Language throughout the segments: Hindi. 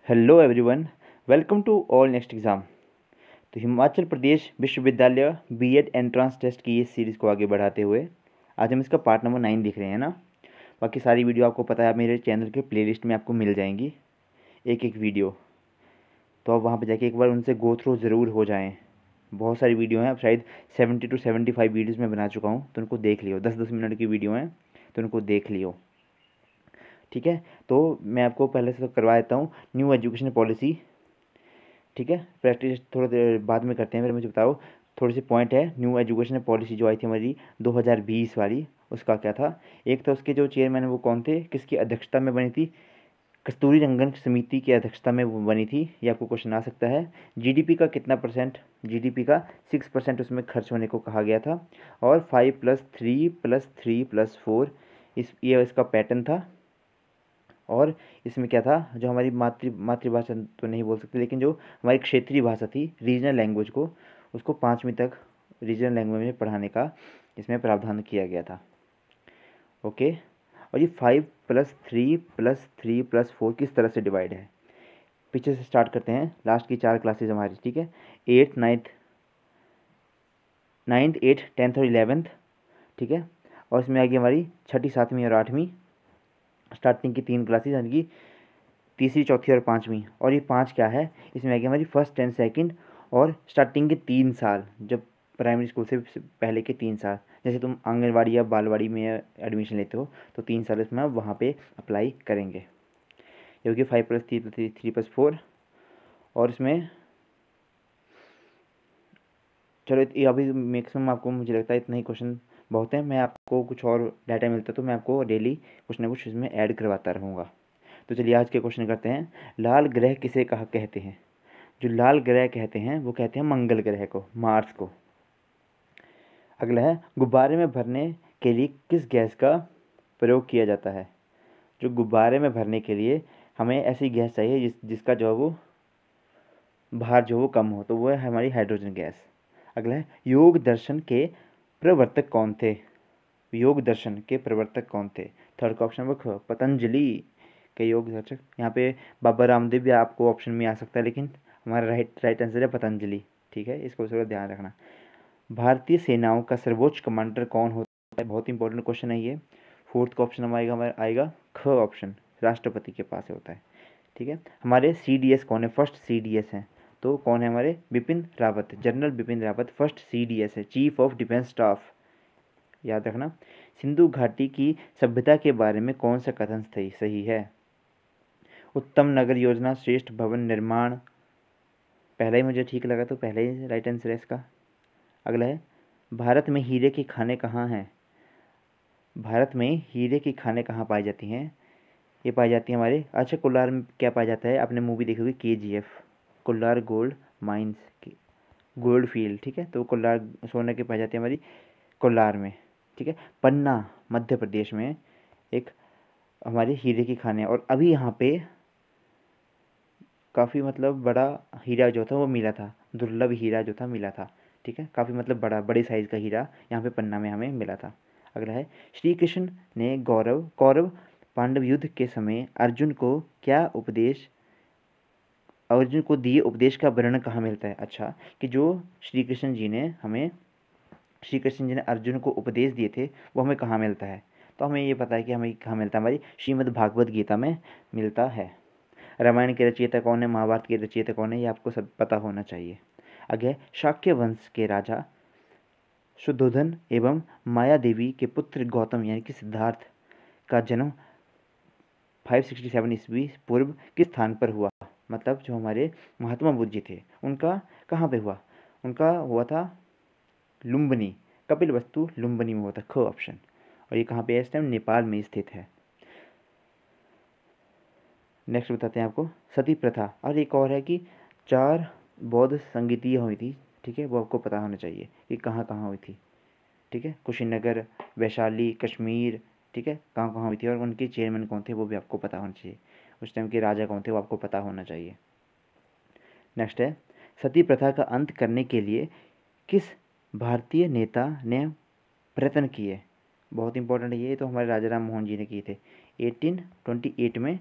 Hello everyone, welcome to all next exam. तो हिमाचल प्रदेश विश्वविद्यालय बीएड एंट्रेंस टेस्ट की इस सीरीज़ को आगे बढ़ाते हुए आज हम इसका पार्ट नंबर 9 देख रहे हैं ना। बाकी सारी वीडियो आपको पता है मेरे चैनल के प्लेलिस्ट में आपको मिल जाएंगी, एक एक वीडियो। तो आप वहाँ पर जाके एक बार उनसे गो थ्रू ज़रूर हो जाएँ। बहुत सारी वीडियो हैं, अब शायद 70 to 75 वीडियोज़ में बना चुका हूँ, तो उनको देख लियो। 10-10 मिनट की वीडियो हैं, तो उनको देख लियो। ठीक है, तो मैं आपको पहले से तो करवा देता हूँ न्यू एजुकेशन पॉलिसी। ठीक है, प्रैक्टिस थोड़ी देर बाद में करते हैं। फिर मुझे बताओ थोड़े से पॉइंट है। न्यू एजुकेशन पॉलिसी जो आई थी हमारी 2020 वाली, उसका क्या था। एक तो उसके जो चेयरमैन है वो कौन थे, किसकी अध्यक्षता में बनी थी। कस्तूरी रंगन समिति की अध्यक्षता में वो बनी थी। ये आपको क्वेश्चन आ सकता है। जीडीपी का कितना परसेंट, जीडीपी का 6% उसमें खर्च होने को कहा गया था। और 5+3+3+4 ये इसका पैटर्न था। और इसमें क्या था, जो हमारी मातृभाषा तो नहीं बोल सकते, लेकिन जो हमारी क्षेत्रीय भाषा थी, रीजनल लैंग्वेज को, उसको 5वीं तक रीजनल लैंग्वेज में पढ़ाने का इसमें प्रावधान किया गया था। ओके, और ये 5+3+3+4 किस तरह से डिवाइड है, पीछे से स्टार्ट करते हैं। लास्ट की 4 क्लासेज हमारी, ठीक है, 8th 9th 8th 10th और 11th। ठीक है, और इसमें आ गई हमारी 6ठी 7वीं और 8वीं स्टार्टिंग की 3 क्लासेज, यानी कि तीसरी चौथी और 5वीं। और ये 5 क्या है, इसमें आ गया हमारी फर्स्ट एंड सेकंड और स्टार्टिंग के 3 साल, जब प्राइमरी स्कूल से पहले के 3 साल। जैसे तुम आंगनवाड़ी या बालवाड़ी में एडमिशन लेते हो तो 3 साल इसमें आप वहाँ पे अप्लाई करेंगे। ये हो गया 5+3+3+4। और इसमें चलो ये अभी मैक्सिमम आपको मुझे लगता है इतना ही क्वेश्चन बहुत है। मैं आपको कुछ और डाटा मिलता तो मैं आपको डेली कुछ ना कुछ इसमें ऐड करवाता रहूँगा। तो चलिए आज के क्वेश्चन करते हैं। लाल ग्रह किसे कहा कहते हैं। जो लाल ग्रह कहते हैं वो कहते हैं मंगल ग्रह को, मार्स को। अगला है, गुब्बारे में भरने के लिए किस गैस का प्रयोग किया जाता है। जो गुब्बारे में भरने के लिए हमें ऐसी गैस चाहिए जिसका जो है वो भार जो वो कम हो, तो वो है हमारी हाइड्रोजन गैस। अगला है, योग दर्शन के प्रवर्तक कौन थे। योग दर्शन के प्रवर्तक कौन थे। थर्ड का ऑप्शन नंबर पतंजलि के योग दर्शक। यहाँ पे बाबा रामदेव भी आपको ऑप्शन में आ सकता है, लेकिन हमारा राइट आंसर है पतंजलि। ठीक है, इसको थोड़ा ध्यान रखना। भारतीय सेनाओं का सर्वोच्च कमांडर कौन होता है, बहुत इंपॉर्टेंट क्वेश्चन है ये। फोर्थ का ऑप्शन हमारा आएगा ख ऑप्शन, राष्ट्रपति के पास होता है। ठीक है, हमारे CDS कौन है, फर्स्ट CDS हैं, तो कौन है हमारे Bipin Rawat, general Bipin Rawat first CDS है, चीफ ऑफ डिफेंस स्टाफ, याद रखना। सिंधु घाटी की सभ्यता के बारे में कौन सा कथन सही है। उत्तम नगर योजना, श्रेष्ठ भवन निर्माण, पहला ही मुझे ठीक लगा तो पहला ही राइट आंसर है इसका। अगला है, भारत में हीरे की खानें कहाँ हैं। भारत में हीरे की खानें कहाँ पाई जाती हैं। ये पाई जाती है हमारे, अच्छा कोलार में क्या पाया जाता है, आपने मूवी देखी होगी KGF, कोलार गोल्ड माइंस की गोल्ड फील्ड। ठीक है, तो कोलार सोने की पाई जाती है हमारी कोलार में। ठीक है, पन्ना मध्य प्रदेश में एक हमारे हीरे की खान है। और अभी यहाँ पे काफ़ी मतलब बड़ा हीरा जो था वो मिला था, दुर्लभ हीरा जो था मिला था। ठीक है, काफ़ी मतलब बड़े साइज़ का हीरा यहाँ पे पन्ना में हमें मिला था। अगला है, श्री कृष्ण ने कौरव पांडव युद्ध के समय अर्जुन को दिए उपदेश का वर्णन कहाँ मिलता है। अच्छा, कि जो श्री कृष्ण जी ने अर्जुन को उपदेश दिए थे वो हमें कहाँ मिलता है। तो हमें ये पता है कि हमें कहाँ मिलता है, हमारी श्रीमद् भागवत गीता में मिलता है। रामायण के रचयिता कौन है, महाभारत के रचयिता कौन है, ये आपको सब पता होना चाहिए। आगे, शाक्य वंश के राजा शुद्धोधन एवं माया देवी के पुत्र गौतम यानी कि सिद्धार्थ का जन्म 567 ईस्वी पूर्व किस स्थान पर हुआ। मतलब जो हमारे महात्मा बुद्ध जी थे उनका कहाँ पे हुआ, उनका हुआ था लुम्बिनी, कपिल वस्तु लुम्बिनी में हुआ था, ख ऑप्शन। और ये कहाँ पे है इस टाइम, नेपाल में स्थित है। नेक्स्ट बताते हैं आपको, सती प्रथा। और एक और है कि 4 बौद्ध संगीतियाँ हुई थी। ठीक है, वो आपको पता होना चाहिए कि कहाँ कहाँ हुई थी। ठीक है, कुशीनगर, वैशाली, कश्मीर। ठीक है, कहाँ कहाँ हुई थी और उनके चेयरमैन कौन थे वो भी आपको पता होना चाहिए। उस टाइम के राजा कौन थे वो आपको पता होना चाहिए। नेक्स्ट है, सती प्रथा का अंत करने के लिए किस भारतीय नेता ने प्रयत्न किए। बहुत इंपॉर्टेंट है ये, तो हमारे राजा राम मोहन जी ने किए थे 1828 में।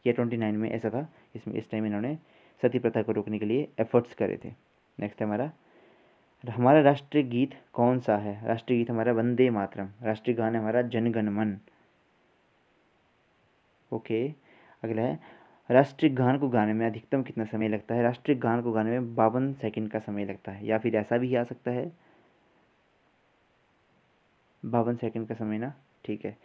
ये या 29 में ऐसा था। इसमें इस टाइम इन्होंने सती प्रथा को रोकने के लिए एफर्ट्स करे थे। नेक्स्ट है हमारा राष्ट्रीय गीत कौन सा है? राष्ट्रीय गीत हमारा वंदे मातरम। राष्ट्रीय गान है हमारा जन गण मन। ओके, अगला है राष्ट्रीय गान को गाने में अधिकतम कितना समय लगता है? राष्ट्रीय गान को गाने में 52 सेकंड का समय लगता है, या फिर ऐसा भी आ सकता है 52 सेकंड का समय ना, ठीक है।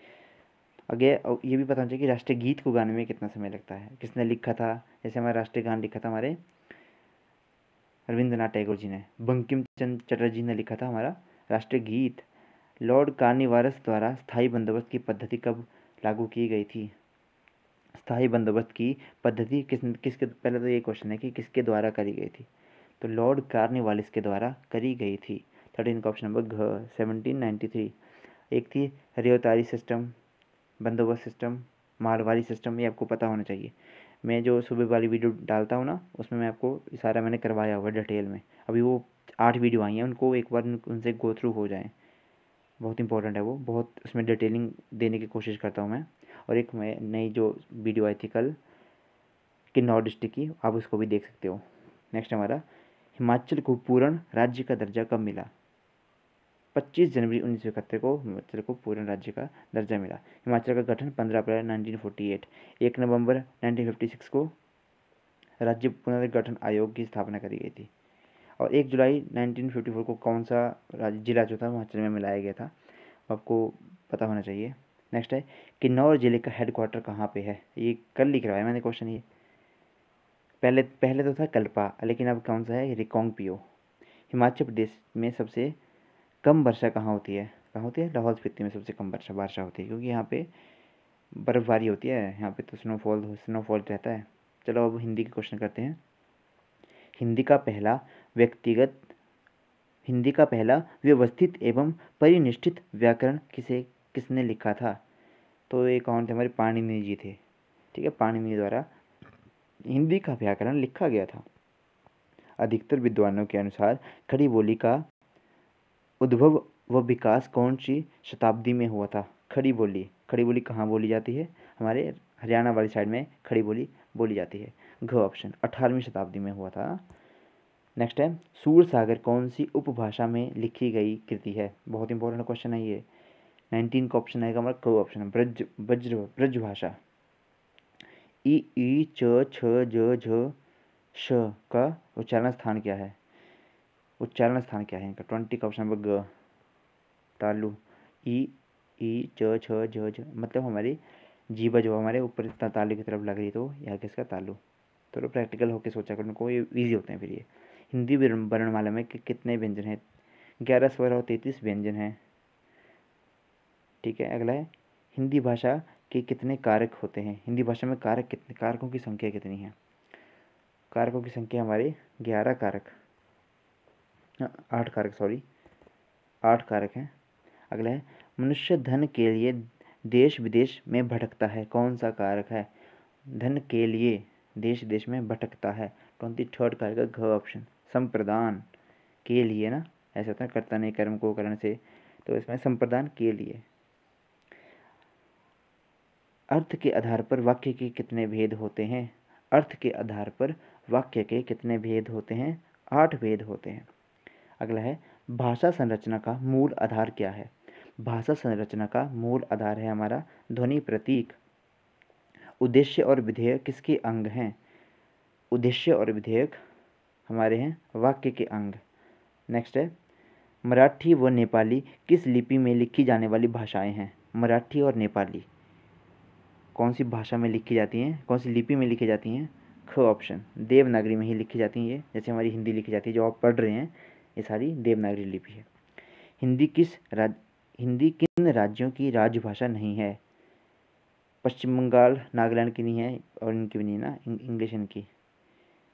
आगे ये भी पता होना चाहिए कि राष्ट्रीय गीत को गाने में कितना समय लगता है, किसने लिखा था। जैसे हमारा राष्ट्रीय गान लिखा था हमारे रविंद्रनाथ टैगोर जी ने, बंकिम चंद्र चटर्जी ने लिखा था हमारा राष्ट्रीय गीत। लॉर्ड कार्निवालिस द्वारा स्थायी बंदोबस्त की पद्धति कब लागू की गई थी? स्थायी बंदोबस्त की पद्धति किसके, पहले तो ये क्वेश्चन है कि किसके द्वारा करी गई थी, तो लॉर्ड कार्निवालिस के द्वारा करी गई थी। 13 का ऑप्शन नंबर घ 1793। एक थी रियोतारी सिस्टम, बंदोबस्त सिस्टम, मारवाड़ी सिस्टम, ये आपको पता होना चाहिए। मैं जो सुबह वाली वीडियो डालता हूँ ना, उसमें मैं आपको सारा मैंने करवाया हुआ डिटेल में। अभी वो 8 वीडियो आई हैं, उनको एक बार उनसे गो थ्रू हो जाएं, बहुत इंपॉर्टेंट है वो, बहुत उसमें डिटेलिंग देने की कोशिश करता हूँ मैं। और एक मैं नई जो वीडियो आई थी कल किन्नौर डिस्ट्रिक्ट की, आप उसको भी देख सकते हो। नेक्स्ट हमारा हिमाचल को पूर्ण राज्य का दर्जा कब मिला? 25 जनवरी 1971 को हिमाचल को पूर्ण राज्य का दर्जा मिला। हिमाचल का गठन 15 अप्रैल 1948। 1 नवंबर 1956 को राज्य पुनर्गठन आयोग की स्थापना करी गई थी। और 1 जुलाई 1954 को कौन सा राज्य जिला जो था हिमाचल में मिलाया गया था, आपको पता होना चाहिए। नेक्स्ट है किन्नौर जिले का हेडक्वार्टर कहाँ पे है? ये कल लिख रहा है मैंने क्वेश्चन ये, पहले तो था कल्पा, लेकिन अब कौन सा है? रिकांगपिओ। हिमाचल प्रदेश में सबसे कम वर्षा कहाँ होती है? कहाँ होती है? लाहौल स्पीति में सबसे कम वर्षा होती है, क्योंकि यहाँ पे बर्फ़बारी होती है, यहाँ पे तो स्नोफॉल रहता है। चलो अब हिंदी के क्वेश्चन करते हैं। हिंदी का पहला व्यक्तिगत हिंदी का पहला व्यवस्थित एवं परिनिष्ठित व्याकरण किसने लिखा था? तो ये कौन थे? हमारे पाणिनि जी थे, ठीक है। पाणिनि द्वारा हिंदी का व्याकरण लिखा गया था। अधिकतर विद्वानों के अनुसार खड़ी बोली का उद्भव व विकास कौन सी शताब्दी में हुआ था? खड़ी बोली कहाँ बोली जाती है? हमारे हरियाणा वाली साइड में खड़ी बोली बोली जाती है। घ ऑप्शन 18वीं शताब्दी में हुआ था। नेक्स्ट है सूर सागर कौन सी उपभाषा में लिखी गई कृति है? बहुत इंपॉर्टेंट क्वेश्चन है ये। 19 का ऑप्शन आएगा हमारा क ऑप्शन, ब्रज भाषा। ई च छ ज झ श का उच्चारण स्थान क्या है? इनका 20 का ऑप्शन नंबर ग तालु। ई च छ ज झ मतलब हमारी जीवा जो हमारे ऊपर तालु की तरफ लग रही, तो यहाँ किसका तालु। तो प्रैक्टिकल होके सोचा करने को, ये ईजी होते हैं फिर ये। हिंदी वर्णमाला में कितने व्यंजन हैं? 11 स्वर और 33 व्यंजन हैं, ठीक है। अगला है हिंदी भाषा के कितने कारक होते हैं? हिंदी भाषा में कारकों की संख्या कितनी है? कारकों की संख्या हमारे 11 कारक, 8 कारक, सॉरी 8 कारक हैं। अगला है मनुष्य धन के लिए देश विदेश में भटकता है, कौन सा कारक है? धन के लिए देश देश में भटकता है। 23 कारक है घ ऑप्शन, संप्रदान के लिए ना, ऐसा होता है कर्ता नहीं कर्म को करण से, तो इसमें संप्रदान के लिए। अर्थ के आधार पर वाक्य के कितने भेद होते हैं? अर्थ के आधार पर वाक्य के कितने भेद होते हैं? 8 भेद होते हैं। अगला है भाषा संरचना का मूल आधार क्या है? भाषा संरचना का मूल आधार है हमारा ध्वनि प्रतीक। उद्देश्य और विधेयक किसके अंग हैं? उद्देश्य और विधेयक हमारे हैं वाक्य के अंग। नेक्स्ट है मराठी व नेपाली किस लिपि में लिखी जाने वाली भाषाएं हैं? मराठी और नेपाली कौन सी भाषा में लिखी जाती हैं, कौन सी लिपि में लिखी जाती हैं? ख ऑप्शन, देवनागरी में ही लिखी जाती हैं ये, जैसे हमारी हिंदी लिखी जाती है जो आप पढ़ रहे हैं, ये सारी देवनागरी लिपि है। हिंदी किन राज्यों की राजभाषा नहीं है? पश्चिम बंगाल, नागालैंड की नहीं है, और इनकी भी नहीं है ना, इंग्लिश इनकी।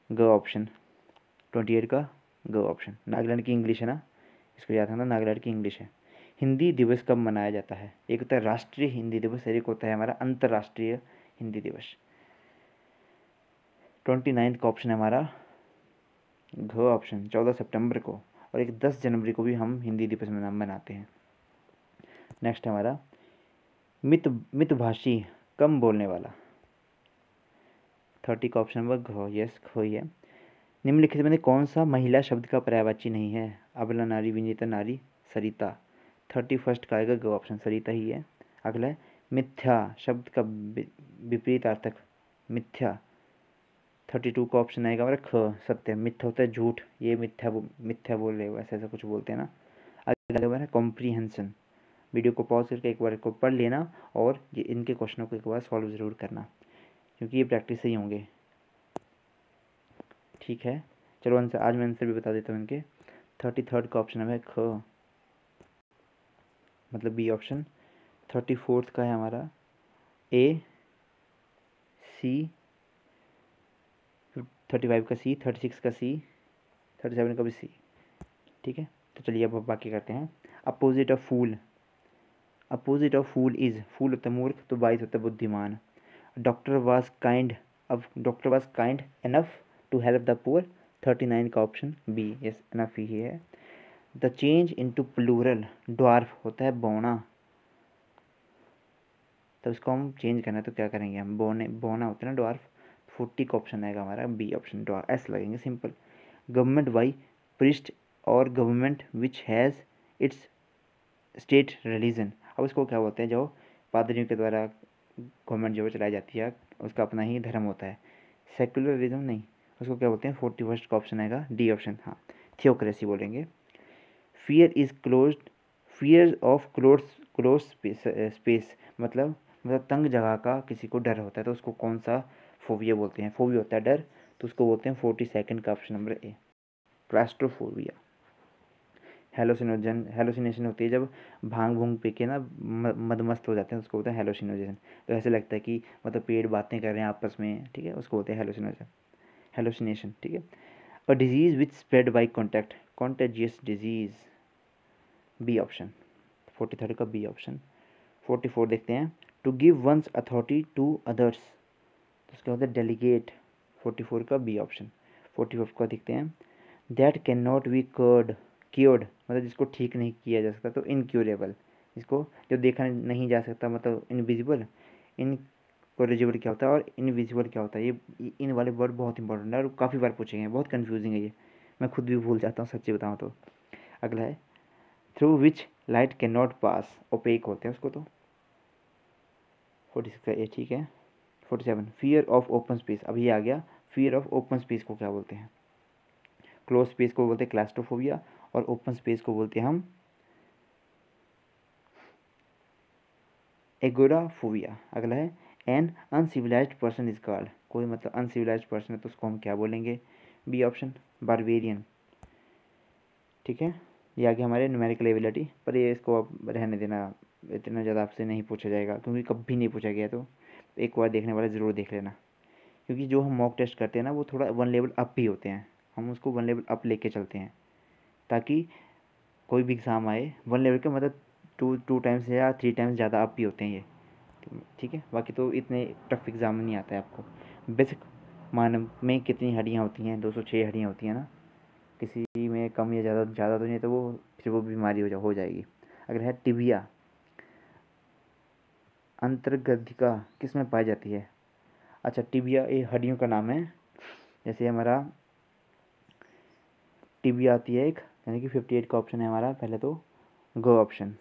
ग ऑप्शन 28 का ग ऑप्शन, नागालैंड की इंग्लिश है ना, इसको याद रखना, नागालैंड की इंग्लिश है। हिंदी दिवस कब मनाया जाता है? एक होता है राष्ट्रीय हिंदी दिवस, एक होता है हमारा अंतर्राष्ट्रीय हिंदी दिवस। 29 का ऑप्शन है हमारा घ ऑप्शन, 14 सितंबर को, और एक 10 जनवरी को भी हम हिंदी दिवस मनाते हैं। नेक्स्ट हमारा मितभाषी कम बोलने वाला, 30 का ऑप्शन नंबर घ, यस घ ही है। निम्नलिखित में कौन सा महिला शब्द का पर्यायवाची नहीं है? अबला नारी, विजेता नारी, सरिता। 31 का आएगा ग ऑप्शन, सरिता ही है। अगला है मिथ्या शब्द का विपरीत अर्थक, मिथ्या। 32 का ऑप्शन आएगा हमारा ख, सत्य। मिथ्या होता है झूठ, ये मिथ्या बोल रहे हो, ऐसा ऐसा कुछ बोलते हैं ना। अगला हमारा कॉम्प्रीहेंशन। वीडियो को पॉज करके एक बार को पढ़ लेना और ये इनके क्वेश्चनों को एक बार सॉल्व ज़रूर करना, क्योंकि ये प्रैक्टिस से ही होंगे। ठीक है, चलो आंसर, आज मैं आंसर भी बता देता हूँ इनके। 33 का ऑप्शन है ख, मतलब बी ऑप्शन। 34 का है हमारा ए, सी। 35 का सी, 36 का सी, 37 का भी सी। ठीक है, तो चलिए अब बाकी करते हैं। Opposite of fool, opposite of fool is, fool होता है मूर्ख, तो वाइज होता है बुद्धिमान। डॉक्टर वाज काइंड, अब doctor was kind enough to help the poor. 39 का ऑप्शन बी, यस इनफ ही है। The change into plural, dwarf होता है बौना, तो इसको हम चेंज करना है तो क्या करेंगे हम, बोने बोना होता है ना ड्वार्फ। 40 का ऑप्शन आएगा हमारा बी ऑप्शन, ड्वार्फ, एस लगेंगे, सिंपल। गवर्नमेंट बाई प्रिस्ट और government which has its state religion, अब इसको क्या बोलते हैं, जो पादरियों के द्वारा गवर्नमेंट जो चलाई जाती है, उसका अपना ही धर्म होता है। सेकुलरिज्म नहीं, उसको क्या बोलते हैं। 41 का ऑप्शन आएगा डी ऑप्शन, हाँ थियोक्रेसी बोलेंगे। Fear is close, fear of close space, मतलब तंग जगह का किसी को डर होता है, तो उसको कौन सा फोबिया बोलते हैं। फोबिया होता है डर, तो उसको बोलते हैं 42 का option number A, claustrophobia. Hallucination होती है जब भांग भूंग पी के ना मदमस्त हो जाते हैं, उसको बोलते हैं हेलोसिनोजेशन। तो ऐसे लगता है कि मतलब पेड़ बातें कर रहे हैं आपस में, ठीक है, उसको बोलते हैं हेलोसिनेशन। ठीक है। A disease which spread by contact, contagious disease, B option. 43 का बी ऑप्शन। 44 देखते हैं, to give one's authority to others, तो उसका होता है डेलीगेट। 44 का बी ऑप्शन। 45 का देखते हैं, that can not be cured, मतलब जिसको ठीक नहीं किया जा सकता, तो इनक्यूरेबल, जिसको जो देखा नहीं जा सकता, मतलब इनविजिबल। इनकोरिजिबल क्या होता है और इनविजिबल क्या होता है, ये इन वाले वर्ड बहुत इंपॉर्टेंट है और काफ़ी बार पूछे गए हैं, बहुत कन्फ्यूजिंग है ये, मैं खुद भी भूल जाता हूँ सच्ची बताऊँ तो। अगला है through which light can not pass, opaque होते हैं उसको तो। 46 का ए ठीक है। 47 फियर ऑफ ओपन स्पेस, अब ये आ गया, फियर ऑफ ओपन स्पेस को क्या बोलते हैं। क्लोज स्पेस को बोलते हैं क्लास्ट्रोफोबिया और ओपन स्पेस को बोलते हैं हम एगोराफोबिया। अगला है an uncivilised person is called, कोई मतलब अनसिविलाइज्ड पर्सन है तो उसको हम क्या बोलेंगे, बी ऑप्शन, बारबेरियन। ठीक है, ये आ गया हमारे न्यूमेरिकल एबिलिटी, पर ये इसको अब रहने देना, इतना ज़्यादा आपसे नहीं पूछा जाएगा क्योंकि कभी नहीं पूछा गया, तो एक बार देखने वाला ज़रूर देख लेना, क्योंकि जो हम मॉक टेस्ट करते हैं ना वो थोड़ा 1 लेवल अप ही होते हैं, हम उसको 1 लेवल अप लेके चलते हैं, ताकि कोई भी एग्ज़ाम आए 1 लेवल के मतलब टू टाइम्स या 3 टाइम्स ज़्यादा अप ही होते हैं ये। ठीक है, बाकी तो इतने टफ एग्ज़ाम नहीं आता है आपको। बेसिक मानव में कितनी हड्डियाँ होती हैं, 206 हड्डियाँ होती हैं ना, किसी में कम या ज़्यादा ज़्यादा तो नहीं, तो वो फिर वो बीमारी हो जाएगी। अगर है टिबिया, अंतर्गधिका किस में पाई जाती है। अच्छा, टिबिया ये हड्डियों का नाम है, जैसे हमारा टिबिया आती है एक, यानी कि 58 का ऑप्शन है हमारा पहले तो गो ऑप्शन,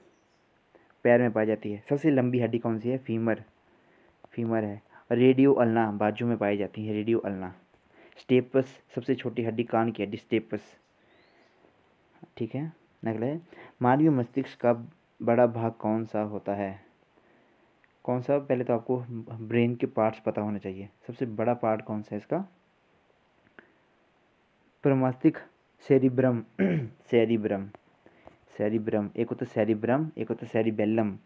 पैर में पाई जाती है। सबसे लंबी हड्डी कौन सी है, फीमर, फीमर है। रेडियो अल्ना बाजू में पाई जाती है, रेडियो अल्ना। स्टेपस सबसे छोटी हड्डी कान की हड्डी, स्टेपस। ठीक है, अगला है मानवीय मस्तिष्क का बड़ा भाग कौन सा होता है, कौन सा, पहले तो आपको ब्रेन के पार्ट्स पता होने चाहिए। सबसे बड़ा पार्ट कौन सा है इसका, प्रमस्तिष्क, सेरिब्रम सेरिब्रम, सेरिब्रम एक होता है, सेरिब्रम एक होता है सेरिबेलम।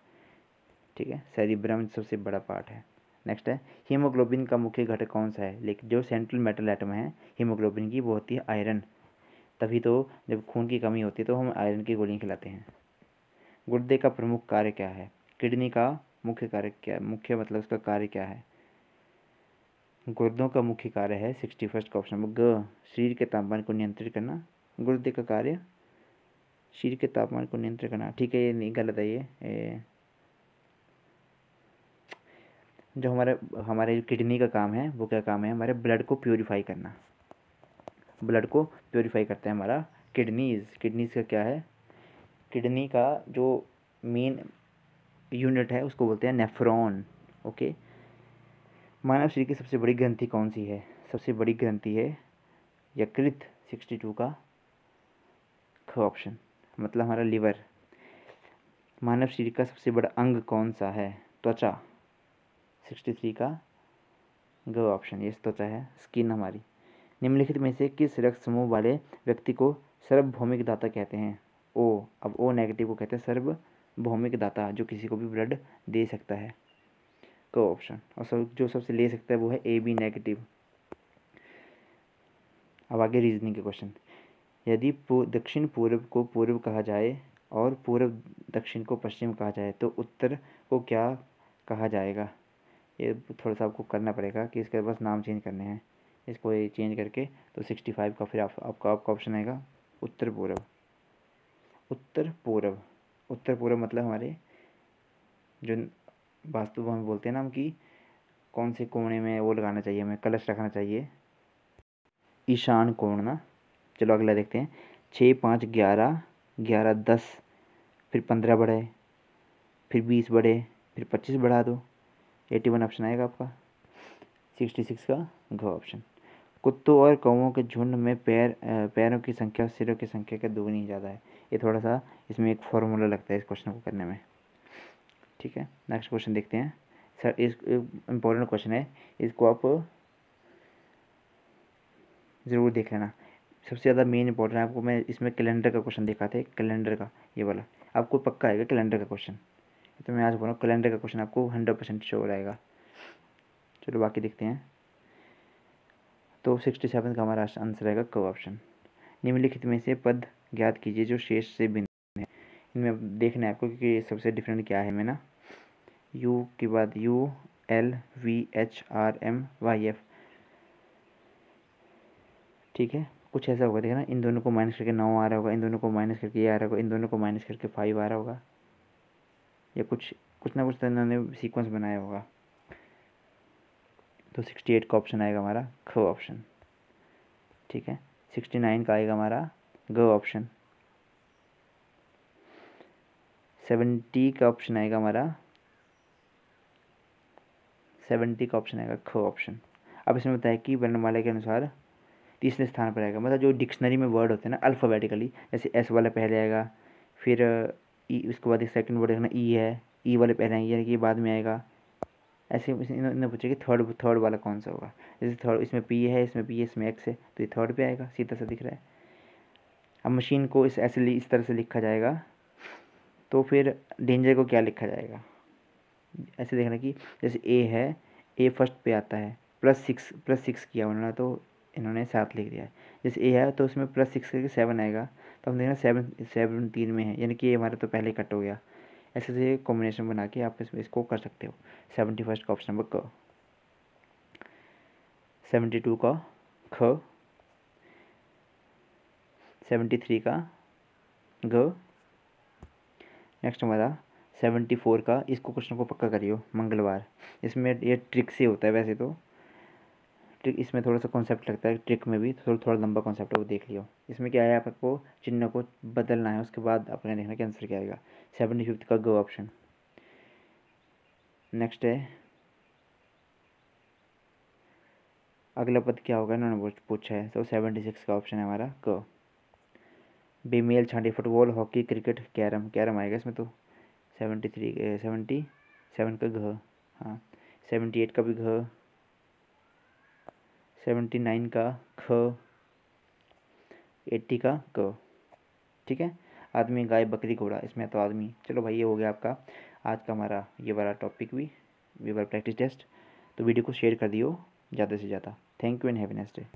ठीक है, सेरिब्रम सबसे बड़ा पार्ट है। नेक्स्ट है हीमोग्लोबिन का मुख्य घटक कौन सा है, लेकिन जो सेंट्रल मेटल एटम है हीमोग्लोबिन की वो होती है आयरन, तभी तो जब खून की कमी होती है तो हम आयरन की गोलियां खिलाते हैं। गुर्दे का प्रमुख कार्य क्या है, किडनी का मुख्य कार्य क्या है, मुख्य मतलब उसका कार्य क्या है। गुर्दों का मुख्य कार्य है 61 का ऑप्शन ग, शरीर के तापमान को नियंत्रित करना। गुर्दे का कार्य शरीर के तापमान को नियंत्रित करना, ठीक है, ये नहीं गलत है ये जो हमारे किडनी का काम है वो क्या काम है, हमारे ब्लड को प्योरीफाई करना। ब्लड को प्योरीफाई करता है हमारा किडनीज का क्या है, किडनी का जो मेन यूनिट है उसको बोलते हैं नेफ्रॉन। ओके। मानव शरीर की सबसे बड़ी ग्रंथि कौन सी है? सबसे बड़ी ग्रंथि है यकृत, 62 का ख ऑप्शन, मतलब हमारा लिवर। मानव शरीर का सबसे बड़ा अंग कौन सा है? त्वचा, 63 का ग ऑप्शन, ये त्वचा है, स्किन हमारी। निम्नलिखित में से किस रक्त समूह वाले व्यक्ति को सार्वभौमिक दाता कहते हैं? ओ, अब ओ नेगेटिव को कहते हैं सार्वभौमिक दाता, जो किसी को भी ब्लड दे सकता है, क ऑप्शन। और जो सबसे ले सकता है वो है ए बी नेगेटिव। अब आगे रीजनिंग के क्वेश्चन। यदि दक्षिण पूर्व को पूर्व कहा जाए और पूर्व दक्षिण को पश्चिम कहा जाए तो उत्तर को क्या कहा जाएगा? ये थोड़ा सा आपको करना पड़ेगा कि इसके बस नाम चेंज करने हैं, इसको ये चेंज करके तो 65 का फिर आपका ऑप्शन आएगा उत्तर पूर्व। उत्तर पूर्व मतलब हमारे जो वास्तु में बोलते हैं ना हम कि कौन से कोने में वो लगाना चाहिए, हमें कलश रखना चाहिए, ईशान कोण ना। चलो अगला देखते हैं। 6 5 11 11 10, फिर 15 बढ़े, फिर 20 बढ़े, फिर 25 बढ़ा दो, 81 ऑप्शन आएगा आपका, 66 का घ ऑप्शन। कुत्तों और कौवों के झुंड में पैरों की संख्या सिरों की संख्या का दुगनी ज़्यादा है। ये थोड़ा सा इसमें एक फॉर्मूला लगता है इस क्वेश्चन को करने में। ठीक है, नेक्स्ट क्वेश्चन देखते हैं। सर इस इम्पोर्टेंट क्वेश्चन है, इसको आप ज़रूर देख लेना। सबसे ज़्यादा मेन इंपॉर्टेंट है आपको, मैं इसमें कैलेंडर का क्वेश्चन दिखा था, कैलेंडर का ये वाला आपको पक्का आएगा कैलेंडर का क्वेश्चन। तो मैं आज बोल रहा हूँ कैलेंडर का क्वेश्चन आपको 100% श्योर आएगा। चलो बाकी देखते हैं। तो 67 का हमारा आंसर आएगा क ऑप्शन। निम्नलिखित में से पद ज्ञात कीजिए जो शेष से भिन्न है। इनमें देखना है आपको क्योंकि सबसे डिफरेंट क्या है में ना, यू के बाद U L V H R M Y F. ठीक है, कुछ ऐसा होगा, देखना इन दोनों को माइनस करके 9 आ रहा होगा, इन दोनों को माइनस करके ये आ रहा होगा, इन दोनों को माइनस करके 5 आ रहा होगा, या कुछ ना कुछ तो इन्होंने सीक्वेंस बनाया होगा। तो 68 का ऑप्शन आएगा हमारा ख ऑप्शन। ठीक है, 69 का आएगा हमारा ग ऑप्शन। 70 का ऑप्शन आएगा हमारा 70 का ऑप्शन आएगा ख ऑप्शन। अब इसमें बताया कि वर्णमाला के अनुसार तीसरे स्थान पर आएगा, मतलब जो डिक्शनरी में वर्ड होते हैं ना अल्फ़ाबेटिकली, जैसे एस वाला पहले आएगा, फिर ई, उसके बाद एक सेकंड वर्ड है ई है, ई वाले पहले आएंगे यानी कि बाद में आएगा। ऐसे इन्होंने पूछा कि थर्ड वाला कौन सा होगा, जैसे थर्ड इसमें पी है, इसमें एक्स है, तो ये थर्ड पे आएगा, सीधा सा दिख रहा है। अब मशीन को इस तरह से लिखा जाएगा, तो फिर डेंजर को क्या लिखा जाएगा? ऐसे देखना कि जैसे ए है, ए फर्स्ट पे आता है, +6 किया उन्होंने तो इन्होंने 7 लिख दिया है। जैसे ए है तो उसमें +6 करके 7 आएगा, तो हम देखना 7 3 में है, यानी कि ये हमारा तो पहले ही कट हो गया। ऐसे से कॉम्बिनेशन बना के आप इसको कर सकते हो। 71 का ऑप्शन नंबर क। 72 का ख, 73 का ग। नेक्स्ट हमारा 74 का, इसको क्वेश्चन को पक्का करियो मंगलवार। इसमें ये ट्रिक से होता है, वैसे तो ट्रिक इसमें थोड़ा सा कॉन्सेप्ट लगता है, ट्रिक में भी थोड़ा लंबा कॉन्सेप्ट है, वो देख लियो। इसमें क्या है, आपको चिन्ह को बदलना है, उसके बाद अपने देखना कि आंसर क्या आएगा। 75 का गो ऑप्शन। नेक्स्ट है अगला पद क्या होगा, इन्होंने पूछा है, तो 76 का ऑप्शन है हमारा क। बेमेल छांटे फुटबॉल हॉकी क्रिकेट कैरम आएगा इसमें तो। 77 का घ, हाँ। 78 का भी घ, 79 का ख, 80 का क। ठीक है, आदमी गाय बकरी घोड़ा, इसमें तो आदमी। चलो भाई, ये हो गया आपका आज का हमारा ये वाला टॉपिक भी, ये वाला प्रैक्टिस टेस्ट। तो वीडियो को शेयर कर दियो ज़्यादा से ज़्यादा। Thank you and have a nice day.